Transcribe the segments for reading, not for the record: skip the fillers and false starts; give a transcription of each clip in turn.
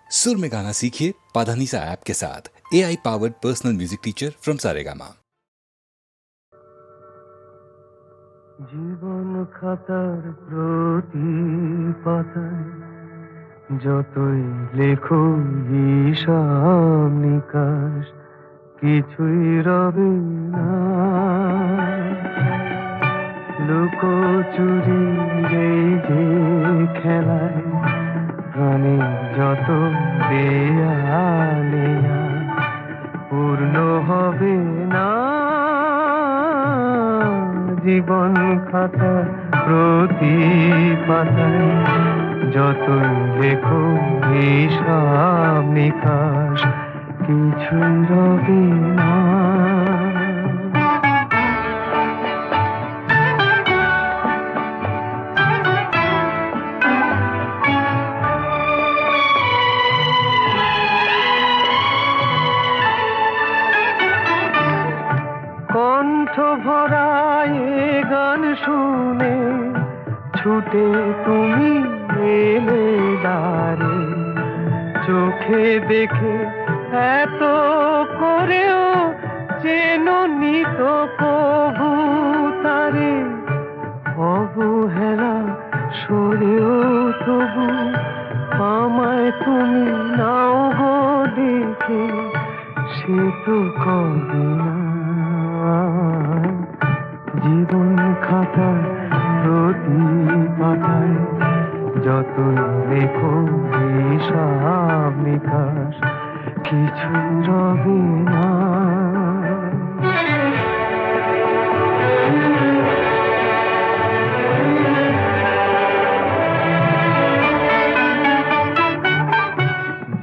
सुर में गाना सीखिए पाधानीसा ऐप के साथ। AI powered personal music teacher from Saregama. জীবন খাতার প্রতি পাতায় যতই লেখো হিসাব নিকাশ কিছুই রবে না। লুকোচুরি এই যে খেলায় প্রাণের যত দেয়ালে পূর্ণ হবে না। জীবন খাতা প্রতি পাতায় যতই লেখো হিসাব নিকাশ কিছুই রবে না। কণ্ঠ ভরায় গান শুনে ছুটে তুমি এলে দ্বারে, চোখে দেখে এত করেও চেননি তো কবু তারে। অবহেলা সরেও তবু আমায় তুমি নাও গো দেখে, সে তো কবে না। জীবন খাতা প্রতি পাতায় যতই লেখো হিসাব নিকাশ কিছু রবে না।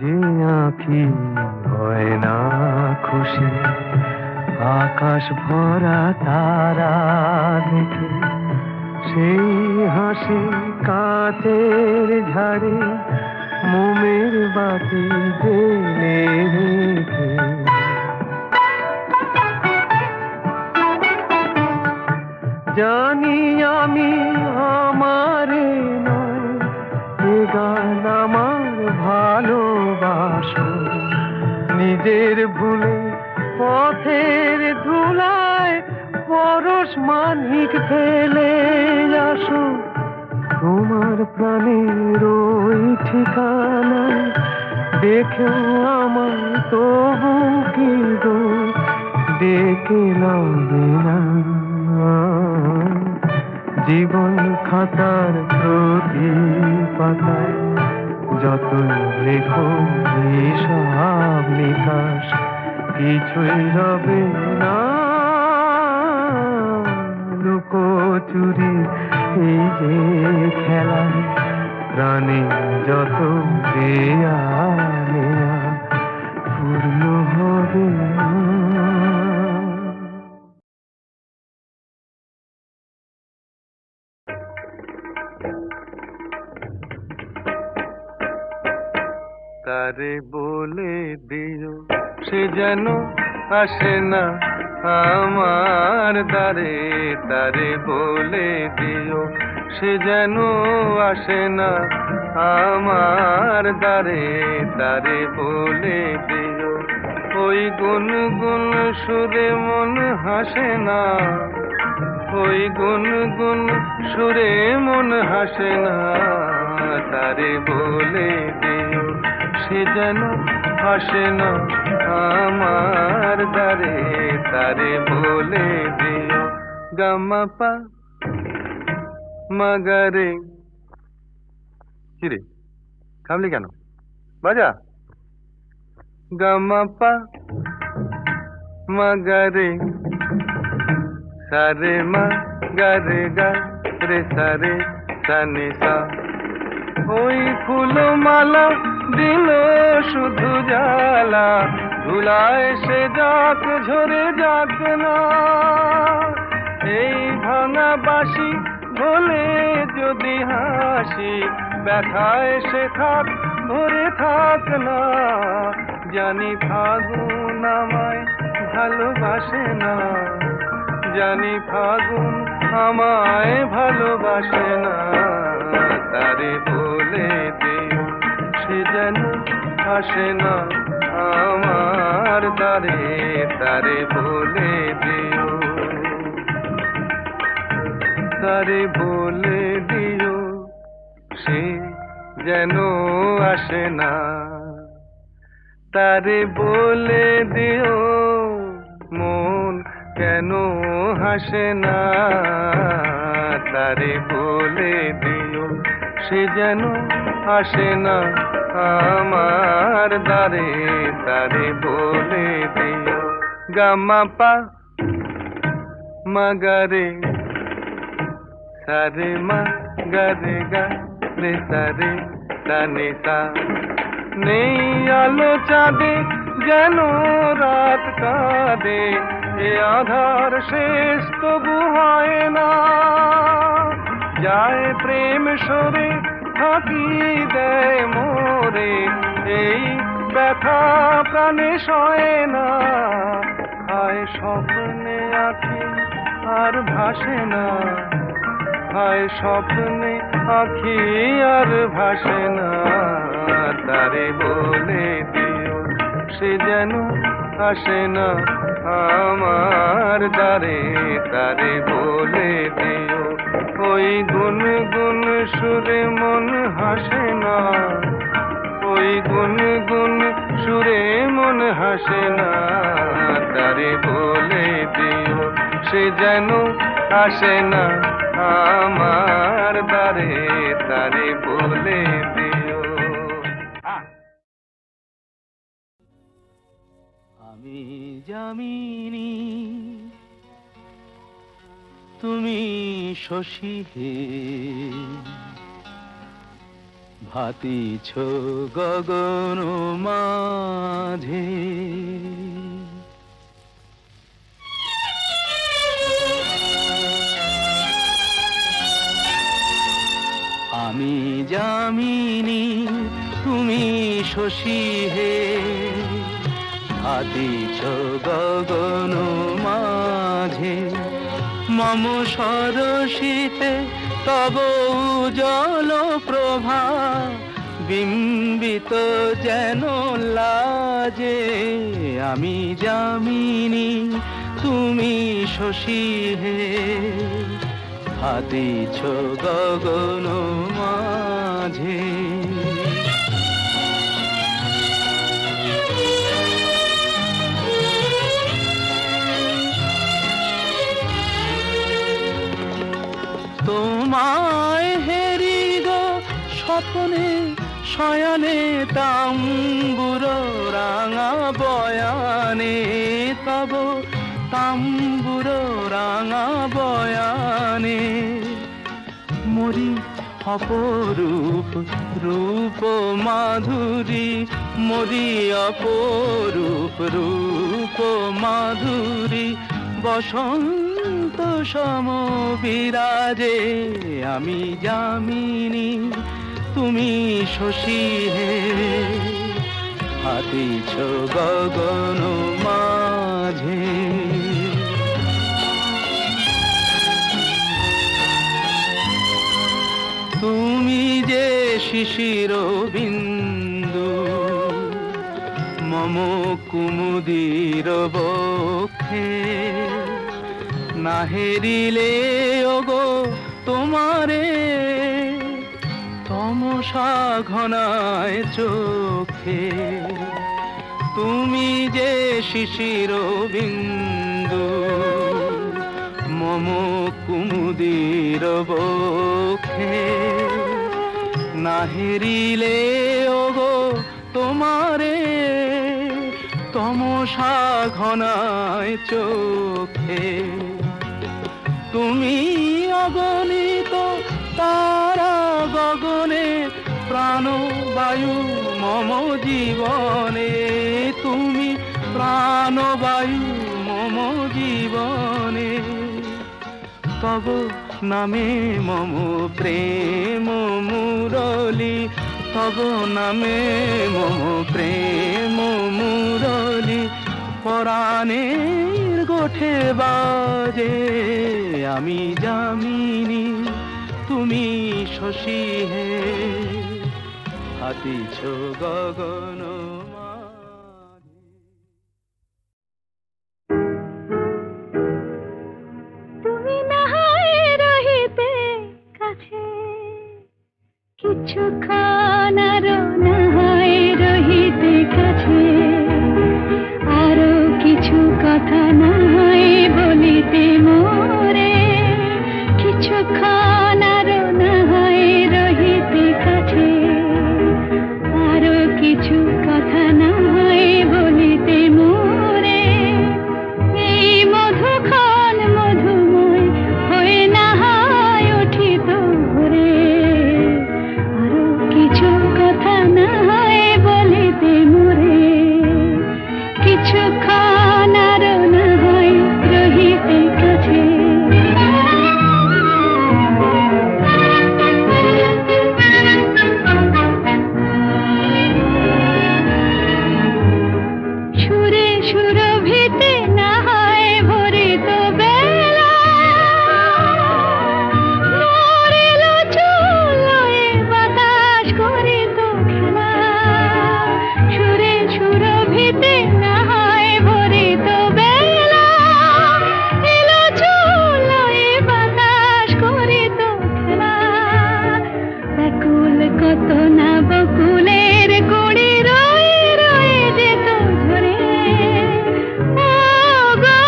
যে আঁখি হয় না খুশি আকাশ ভরা তারা দেখে, সেই হাসি কাঁচের ঝাড়ে মোমের বাতি জেলে রেখে। জানি আমি আমারে নয় এ গান আমার ভালোবাসো, নিজের ভুলে পথের ধুলায় পরশ মানিক ফেলে আসো। তোমার প্রাণের ওই ঠিকানায় দেখেও আমার তবু কি গো ডেকে লবে না। জীবন খাতার প্রতি পাতায় যতই লেখো হিসাব নিকাশ কিছুই রবে না। লুকোচুরি এই যে খেলায় প্রাণে যত দেয়ালে পূর্ণ হবে না। তারে বলে দিও সে যেন আসে না আমার দ্বারে, তারে বলে দিও সে যেন আসে না আমার দ্বারে, তারে বলে দিও ওই গুনগুন সুরে মন হাসে না, ওই গুনগুন সুরে মন হাসে না। তারে বলে দিও সে যেন আসে না আমার দ্বারে, তারে বলে দিও। গামাপা মাগারে। কিরে থামলি কেন? বাজা। গামাপা মাগারে সারে মা গারে গা রে সারে সানে সা। ওই ফুলমালা দিল শুধু জ্বালা, ধুলায় সে যাক ঝরে যাক না। এই ভাঙা বাঁশি ভোলে যদি হাসি, ব্যথায় সে থাক ভরে থাক না। জানি ফাগুন আমায় ভালোবাসে না, জানি ফাগুন আমায় ভালোবাসে না। তারে বলে দিও সে যেন আসে না আমার দ্বারে, তারে বলে দিও, তারে বলে দিও সে যেন আসে না, তারে বলে দিও মন কেন হাসে না, তারে বলে দিও সে যেন আসে না আমার দ্বারে, তারে বলে দিও। গামা পা মাগারে সারে মা গারে গা রে সারে সানে সা, নেই আলো চাঁদে যেন রাত কাঁদে, এ আধার শেষ তবু হয় না, যায় প্রেম সরে থাকি দেয় মোরে, এই ব্যথা প্রাণে সয় না, হায় স্বপ্নে আঁখি আর ভাসে না, হায় স্বপ্নে আঁখি আর ভাসে না, তারে বলে দিও সে যেন আসে না আমার দ্বারে, তারে বলে দিও। ওই গুন গুন সুরে মন হাসে না, ওই গুন গুন সুরে মন হাসে না, তারে বলে দিও সে যেন আসে না আমার দ্বারে, তারে বলে দিও। আমি যামিনী তুমি শশী হে, ভাতিছ গগন মাঝে, আমি যামিনী তুমি শশী হে, ভাতিছ গগন মাঝে, মম সরসিতে তব উজ্জ্বল প্রভা, বিম্বিত যেন লাজে, আমি যামিনী তুমি শশী হে, ভাতিছ গগন মাঝে। তোমায় হেরি গো স্বপ্নে শয়নে, তাম্বুর রাঙা বয়ানে, তব তাম্বুর রাঙা বয়ানে, মরি অপরূপ রূপ মাধুরী, মরি অপরূপ রূপ মাধুরী, বসন্ত সম বিরাজে, আমি যামিনী তুমি শশী হে, ভাতিছ গগন মাঝে। তুমি যে শিশির বিন্দু মম কুমুদির বক্ষে, না হেরিলে ওগো তোমারে, তমসা ঘনায় চোখে, তুমি যে শিশির বিন্দু মম কুমুদির বক্ষে, না হেরিলে ওগো তোমারে, তমসা ঘনায় চোখে, তুমি অগণিত তারা গগনে, প্রাণবায়ু মম জীবনে, তুমি প্রাণবায়ু মম জীবনে, তব নামে মম প্রেম মুরলী, তব নামে মম প্রেম মুরলী, পরাণের গোঠে বাজে, আমি যামিনী তুমি শশী হে, আতিছ গগন মাঝে। তুমি না হয় রহিতে কাছে, কিছুক্ষণ আরো না হয় রহিতে কাছে, আরো কিছু কথা না হয় বলিতে মোরে, কিছুক্ষণ আরো না হয় রহিতে কাছে, আরো কিছু কথা না হয় বলিতে মোরে, এই মধুক্ষণ মধুময় হয়ে না হয় উঠিত ভোরে, আরো কিছু কথা না হয় বলিতে মোরে, কিছুক্ষণ আরো না হয় রহিতে কাছে। সুরে সুরভিতে না হয় ভরিত বেলা, মরিল চুলোয় বাতাস করিত খেলা, সুরে সুরভিতে না হয় ভরিত বেলা, এলো চুলোয় বাতাস করিত খেলা, ব্যাকুল কত না বকুলের কুড়ি রয়ে রয়ে যেত ঝরে, ও গো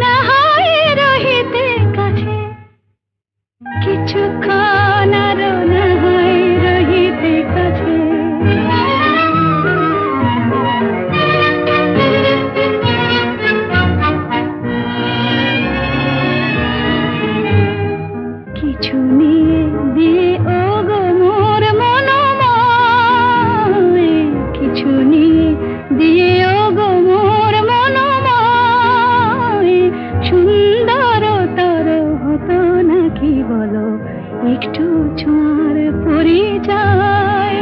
না হয় রহিতে কাছে, কিছুক্ষণ আরো না হয় রহিতে কাছে। কিছু নিয়ে দিয়ে ও গো মোর মনোময়, কিছু নিয়ে দিয়ে ও গো মোর মনোময়, সুন্দর তর হতো নাকি বলো একটু ছোঁয়ার পরিচয়,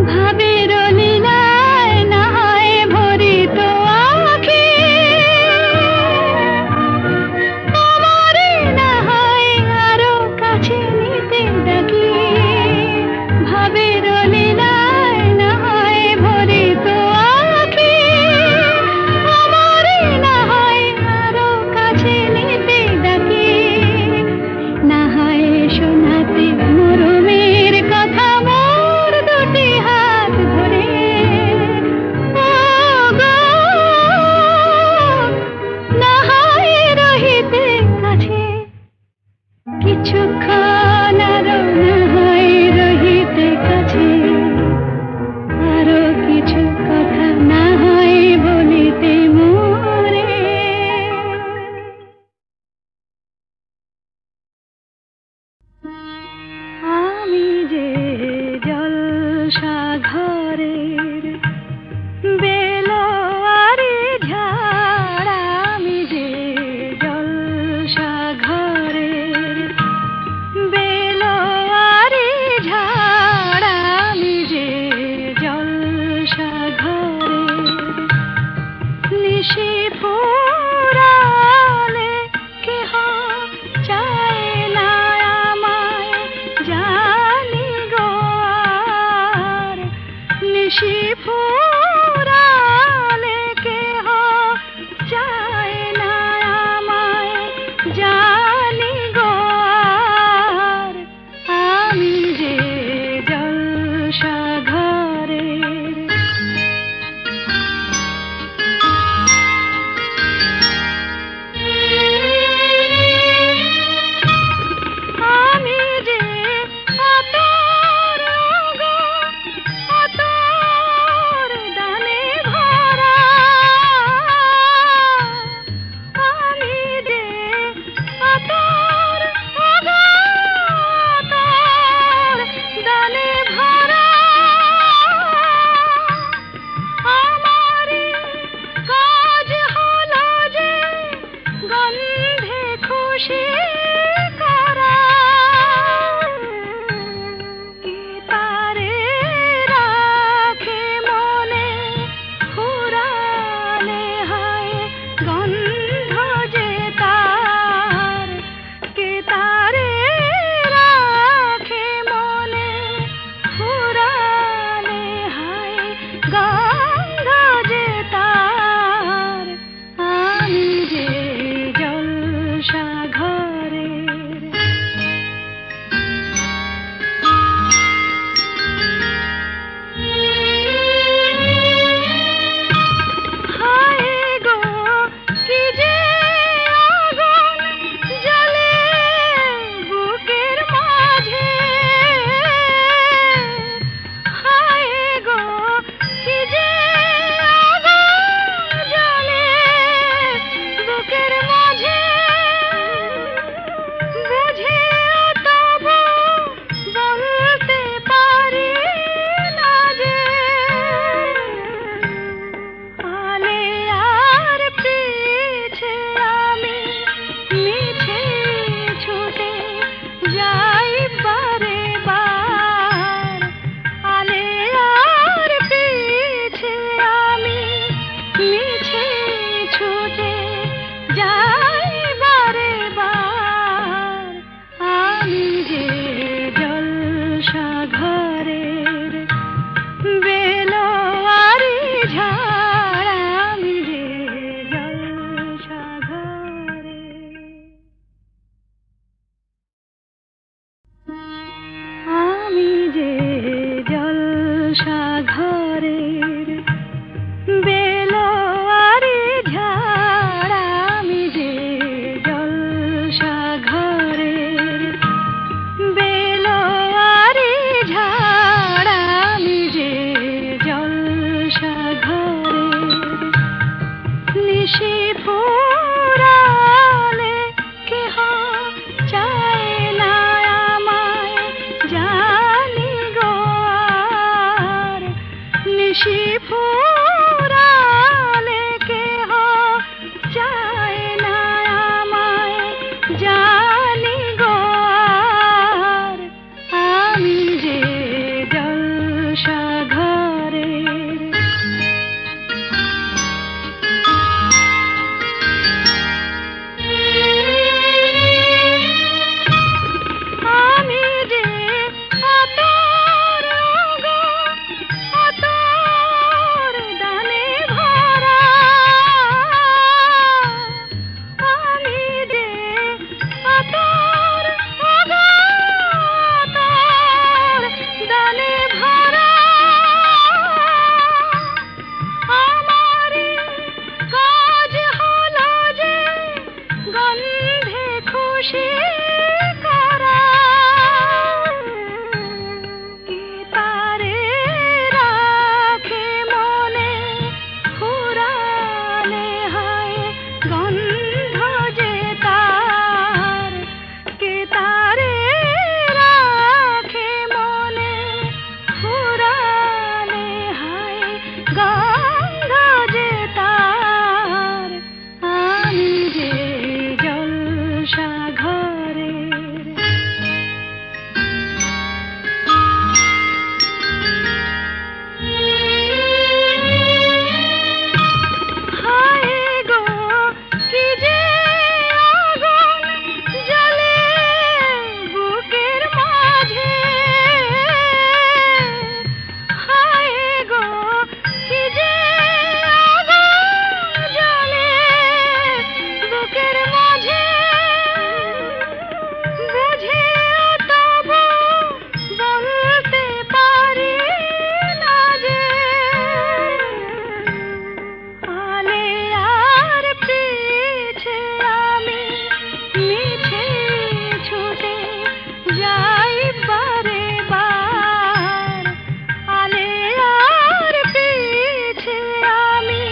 ভাবের লীলায় না হয় ভরিত আঁখি, আমারে না হয় আরো কাছে নিতে ডাকি, ভাবের লীলায় না হয় ভরিত আঁখি, আমারে না হয় আরো কাছে নিতে ডাকি, না হয় শোনাতে মরমের কথা মোর দুটি হাত ধরে, ও গো না হয় রহিতে কাছে, কিছুক্ষণ আরো না হয় রহিতে কাছে, আরো কিছু কথা না হয় বলিতে মোরে। আমি যে জলসাঘরের বেলোয়ারি ঝাড়, আমি যে জলসাঘরের বেলোয়ারি ঝাড়, আমি যে জলসাঘরের নিশি ফুরালে কেহ চায় না আমায়, জানি গো আর ঘরের বেলোয়ারি ঝাড় আমি যে জলসা ঘরের বেলোয়ারি ঝাড় আমি যে জলসা ঘরের নিশি ফুরালে কেহ চায় না আমায় জানি গো আর নিশি ফুরালে কেহ চায় না আমায় জানি গো আর আমি যে জলসা ঘরের আমি যে আতর গো আতর দানে ভরা আমি যে আতর গো আতর দানে ভরা আমারই কাজ হলো যে গন্ধে খুশি করা কি তারে রাখে মনে ফুরালে হয় গন্ধ যে তার কে তারে রাখে মনে ফুরালে হয় গন্ধ যে তার আমি যে জলসা ঘরের হায় গো কি যে আগুন জ্বলে বুকের মাঝে হায় গো কি যে আগুন জ্বলে বুকের মাঝে বুঝে তবু বলতে পারি না যে আলে আর পিছে আমি মিছে ছুটে যাই বারে বার আলে আর পিছে আমি